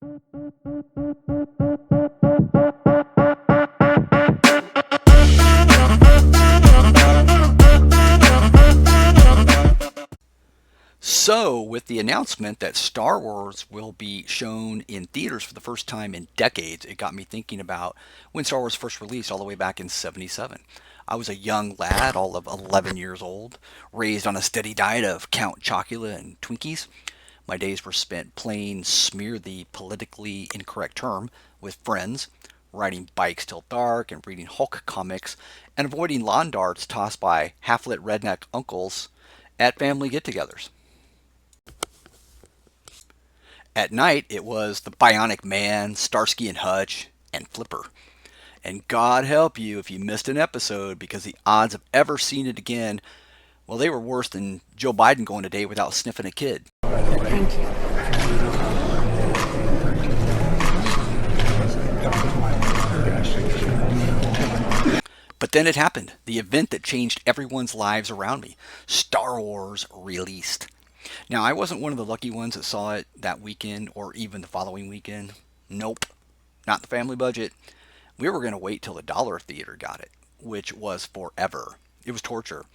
So, with the announcement that Star Wars will be shown in theaters for the first time in decades, it got me thinking about when Star Wars first released all the way back in '77. I was a young lad, all of 11 years old, raised on a steady diet of Count Chocula and Twinkies. My days were spent playing Smear the Politically Incorrect Term with friends, riding bikes till dark and reading Hulk comics, and avoiding lawn darts tossed by half-lit redneck uncles at family get-togethers. At night, it was the Bionic Man, Starsky and Hutch, and Flipper. And God help you if you missed an episode because the odds of ever seeing it again, well, they were worse than Joe Biden going a day without sniffing a kid. Thank you. But then it happened, the event that changed everyone's lives around me. Star Wars released. Now, I wasn't one of the lucky ones that saw it that weekend or even the following weekend. Nope, not the family budget. We were going to wait till the dollar theater got it, which was forever. It was torture.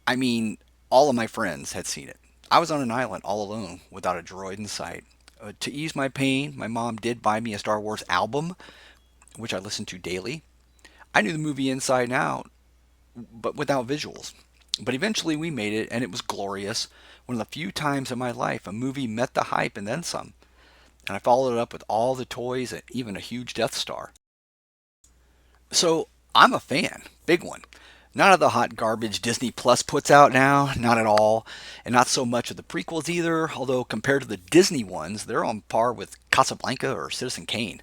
I mean, all of my friends had seen it. I was on an island all alone without a droid in sight. To ease my pain, my mom did buy me a Star Wars album, which I listened to daily. I knew the movie inside and out, but without visuals. But eventually we made it, and it was glorious. One of the few times in my life a movie met the hype and then some. And I followed it up with all the toys and even a huge Death Star. So I'm a fan, big one. None of the hot garbage Disney Plus puts out now, not at all. And not so much of the prequels either, although compared to the Disney ones, they're on par with Casablanca or Citizen Kane.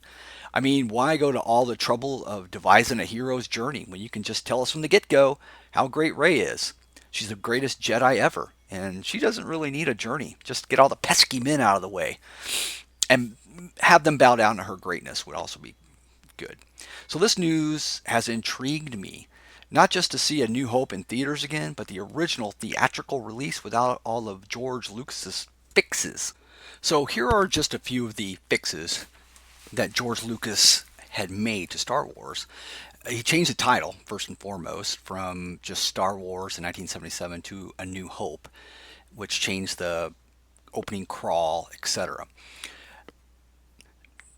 I mean, why go to all the trouble of devising a hero's journey when you can just tell us from the get-go how great Rey is? She's the greatest Jedi ever, and she doesn't really need a journey. Just get all the pesky men out of the way. And have them bow down to her greatness would also be good. So this news has intrigued me. Not just to see A New Hope in theaters again, but the original theatrical release without all of George Lucas's fixes. So here are just a few of the fixes that George Lucas had made to Star Wars. He changed the title, first and foremost, from just Star Wars in 1977 to A New Hope, which changed the opening crawl, etc.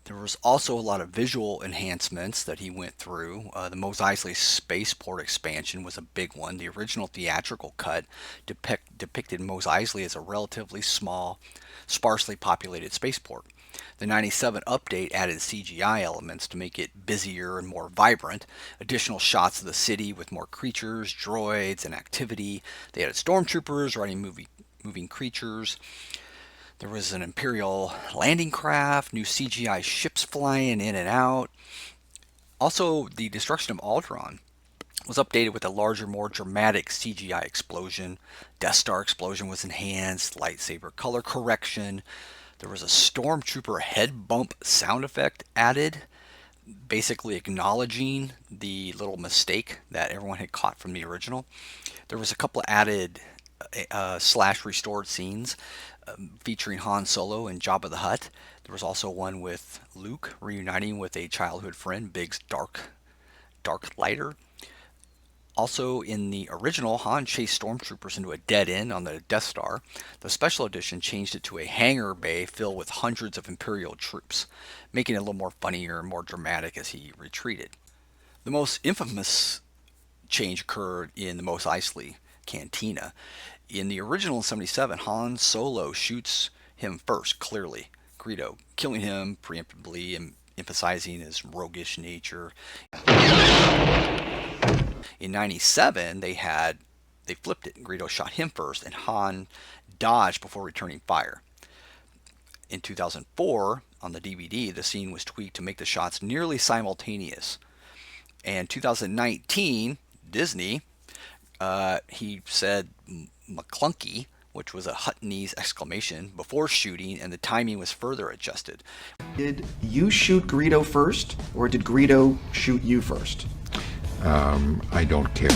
There was also a lot of visual enhancements that he went through. The Mos Eisley spaceport expansion was a big one. The original theatrical cut depicted Mos Eisley as a relatively small, sparsely populated spaceport. The 97 update added CGI elements to make it busier and more vibrant. Additional shots of the city with more creatures, droids, and activity. They added stormtroopers riding moving creatures. There was an Imperial landing craft, new CGI ships flying in and out. Also, the destruction of Alderaan was updated with a larger, more dramatic CGI explosion. Death Star explosion was enhanced, lightsaber color correction. There was a Stormtrooper head bump sound effect added, basically acknowledging the little mistake that everyone had caught from the original. There was a couple of added slash restored scenes featuring Han Solo and Jabba the Hutt. There was also one with Luke reuniting with a childhood friend, Biggs Dark Lighter. Also, in the original, Han chased stormtroopers into a dead end on the Death Star. The special edition changed it to a hangar bay filled with hundreds of Imperial troops, making it a little more funnier and more dramatic as he retreated. The most infamous change occurred in the Mos Eisley Cantina. In the original in 77, Han Solo shoots him first, clearly, Greedo, killing him preemptively and emphasizing his roguish nature. In 97, they flipped it. Greedo shot him first, and Han dodged before returning fire. In 2004, on the DVD, the scene was tweaked to make the shots nearly simultaneous. And 2019, Disney, he said McClunky, which was a Huttonese exclamation, before shooting, and the timing was further adjusted. Did you shoot Greedo first, or did Greedo shoot you first? I don't care.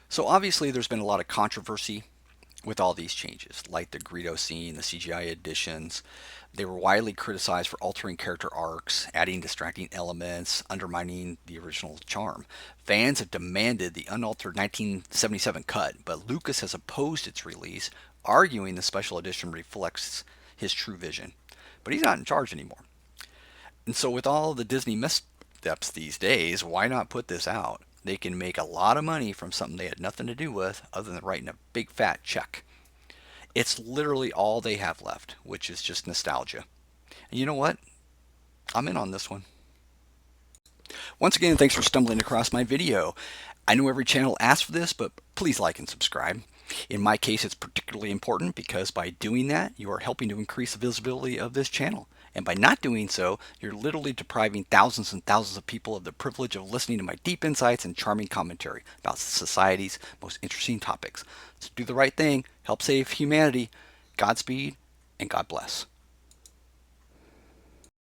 So obviously there's been a lot of controversy with all these changes, like the Greedo scene, the CGI additions. They were widely criticized for altering character arcs, adding distracting elements, undermining the original charm. Fans have demanded the unaltered 1977 cut, but Lucas has opposed its release, arguing the special edition reflects his true vision. But he's not in charge anymore. And so, with all the Disney missteps these days, why not put this out? They can make a lot of money from something they had nothing to do with other than writing a big fat check. It's literally all they have left, which is just nostalgia. And you know what? I'm in on this one. Once again, thanks for stumbling across my video. I know every channel asks for this, but please like and subscribe. In my case, it's particularly important because by doing that, you are helping to increase the visibility of this channel. And by not doing so, you're literally depriving thousands and thousands of people of the privilege of listening to my deep insights and charming commentary about society's most interesting topics. So do the right thing, help save humanity. Godspeed, and God bless.